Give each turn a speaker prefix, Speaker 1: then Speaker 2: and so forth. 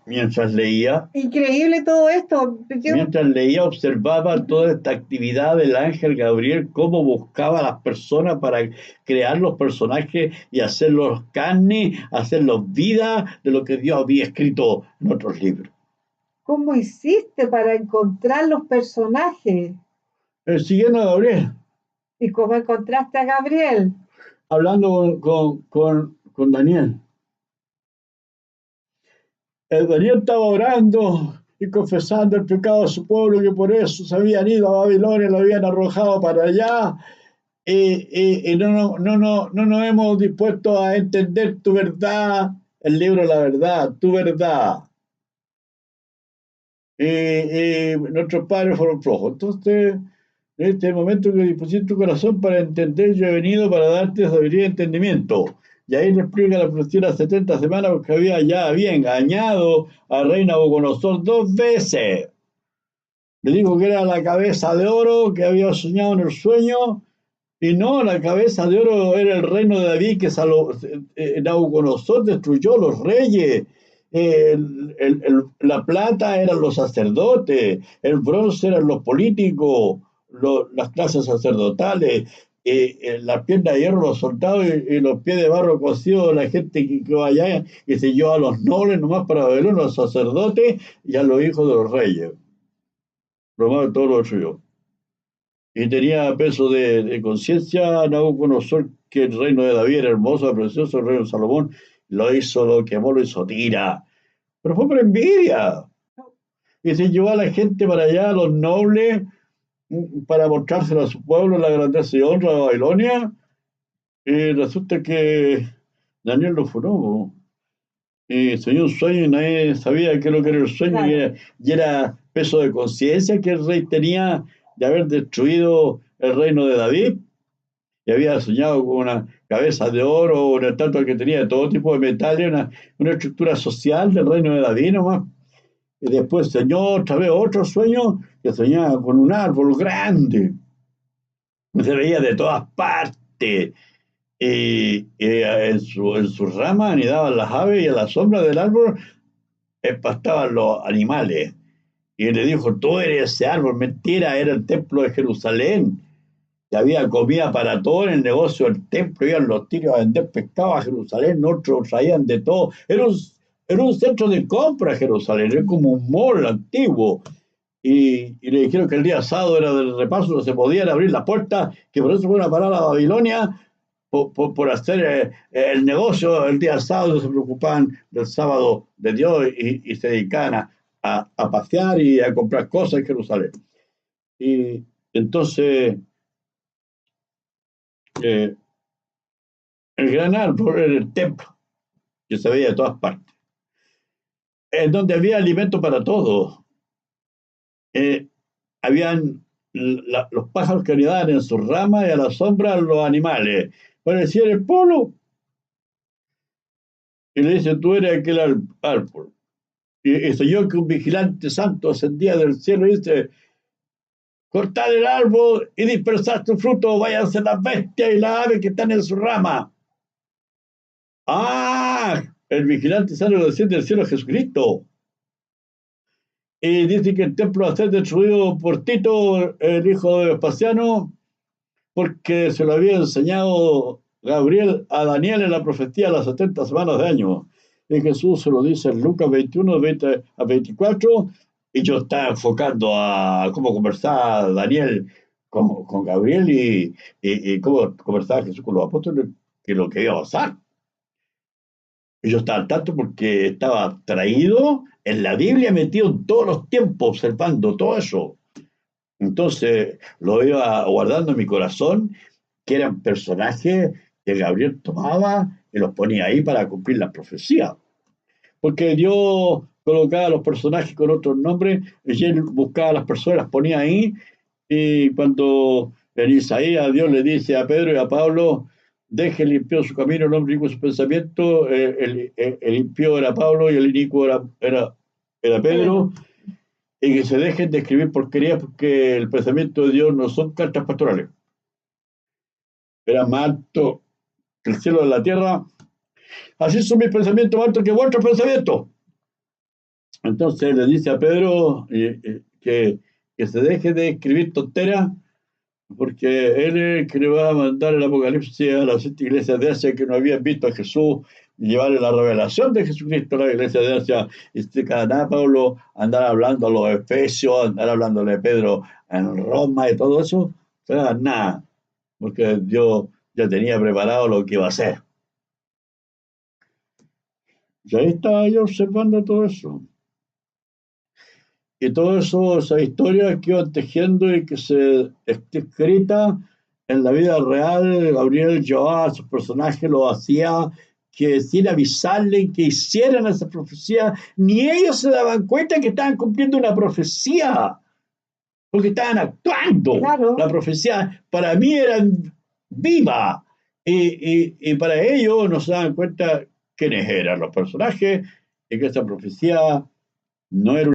Speaker 1: Mientras leía,
Speaker 2: Increíble todo esto.
Speaker 1: mientras leía, observaba toda esta actividad del ángel Gabriel, cómo buscaba a las personas para crear los personajes y hacerlos carne, hacerlos vida de lo que Dios había escrito en otros libros.
Speaker 2: ¿Cómo hiciste para encontrar los personajes?
Speaker 1: Siguiendo a Gabriel,
Speaker 2: ¿Y cómo encontraste a Gabriel?
Speaker 1: hablando con Daniel. Daniel estaba orando y confesando el pecado de su pueblo, que por eso se habían ido a Babilonia, lo habían arrojado para allá, y no nos hemos dispuesto a entender tu verdad, el libro de la verdad, tu verdad. Nuestros padres fueron flojos. Entonces, en este momento que dispusiste tu corazón para entender, yo he venido para darte sabiduría y entendimiento. Y ahí le explica la profecía de las 70 semanas, porque había engañado al rey Nabucodonosor 2 veces. Le dijo que era la cabeza de oro que había soñado en el sueño, y no, la cabeza de oro era el reino de David, que Nabucodonosor destruyó los reyes. La plata eran los sacerdotes, el bronce eran los políticos, las clases sacerdotales, las piernas de hierro los soldados y los pies de barro cocidos la gente que vaya y se llevó a los nobles nomás para ver a los sacerdotes y a los hijos de los reyes. Lo más de todo lo suyo. Y tenía peso de conciencia Nabucodonosor, que el reino de David era hermoso, precioso, el reino de Salomón lo hizo, lo quemó, lo hizo tira. Pero fue por envidia. Y se llevó a la gente para allá, a los nobles, para mostrárselo a su pueblo, la grandeza y honra de Babilonia. Y resulta que Daniel lo furó. Y soñó un sueño y nadie sabía qué es lo que era el sueño,
Speaker 2: Claro.
Speaker 1: y era peso de conciencia que el rey tenía de haber destruido el reino de David, y había soñado con una cabeza de oro, una estatua que tenía de todo tipo de metales, una estructura social del reino de David nomás. Y después soñó otra vez otro sueño, que soñaba con un árbol grande, se veía de todas partes, y en sus ramas anidaban las aves y a la sombra del árbol pastaban los animales. Y le dijo, tú eres ese árbol, mentira, era el templo de Jerusalén. Y había comida para todo en el negocio del templo, iban los tiros a vender pescado a Jerusalén, otros traían de todo. Era un centro de compra Jerusalén, era como un mall antiguo. Y le dijeron que el día sábado era del repaso, no se podían abrir las puertas, que por eso fueron a parar a Babilonia, por hacer el negocio el día sábado, se preocupaban del sábado de Dios y se dedicaban a pasear y a comprar cosas en Jerusalén. Y entonces, eh, el gran árbol era el templo, que se veía de todas partes, en donde había alimento para todos. Eh, Habían los pájaros que anidaban en sus ramas y a la sombra los animales. Parecía el polo. Y le dice, tú eres aquel árbol. Y soñó que un vigilante santo ascendía del cielo y dice, cortad el árbol y dispersad su fruto, váyanse las bestias y las aves que están en su rama. Ah, el vigilante santo desciende del cielo, Jesucristo. Y dice que el templo va a ser destruido por Tito, el hijo de Vespasiano, porque se lo había enseñado Gabriel a Daniel en la profecía de las 70 semanas de año. Y Jesús se lo dice en Lucas 21, 20 a 24, y yo estaba enfocando a cómo conversaba Daniel con Gabriel, y cómo conversaba Jesús con los apóstoles, que lo que iba a pasar. Y yo estaba al tanto porque estaba traído en la Biblia, metido en todos los tiempos, observando todo eso. Entonces lo iba guardando en mi corazón, que eran personajes que Gabriel tomaba y los ponía ahí para cumplir la profecía. Porque Dios colocaba a los personajes con otros nombres, y él buscaba a las personas, las ponía ahí, y cuando en Isaías Dios le dice a Pedro y a Pablo, deje limpio su camino, el hombre inicuo su pensamiento, el impío era Pablo y el inicuo era
Speaker 2: Pedro.
Speaker 1: Pedro, y que se dejen de escribir porquerías porque el pensamiento de Dios no son cartas pastorales. Era más alto que el cielo de la tierra. Así son mis pensamientos más altos que vuestros pensamientos. Entonces le dice a Pedro que se deje de escribir tonteras, porque él es el que le va a mandar el Apocalipsis a las 7 iglesias de Asia que no habían visto a Jesús, y llevarle la revelación de Jesucristo a la iglesia de Asia. Y este cada Pablo andar hablando a los Efesios, andar hablándole a Pedro en Roma y todo eso, no hagan nada, porque Dios ya tenía preparado lo que iba a hacer. Y ahí estaba yo observando todo eso. Y todo eso, esa historia que iba tejiendo y que se está escrita en la vida real, Gabriel llevaba a sus personajes, lo hacía que sin avisarle que hicieran esa profecía, ni ellos se daban cuenta que estaban cumpliendo una profecía, porque estaban actuando.
Speaker 2: Claro,
Speaker 1: La profecía para mí era viva, y para ellos no se daban cuenta quiénes eran los personajes y que esa profecía no era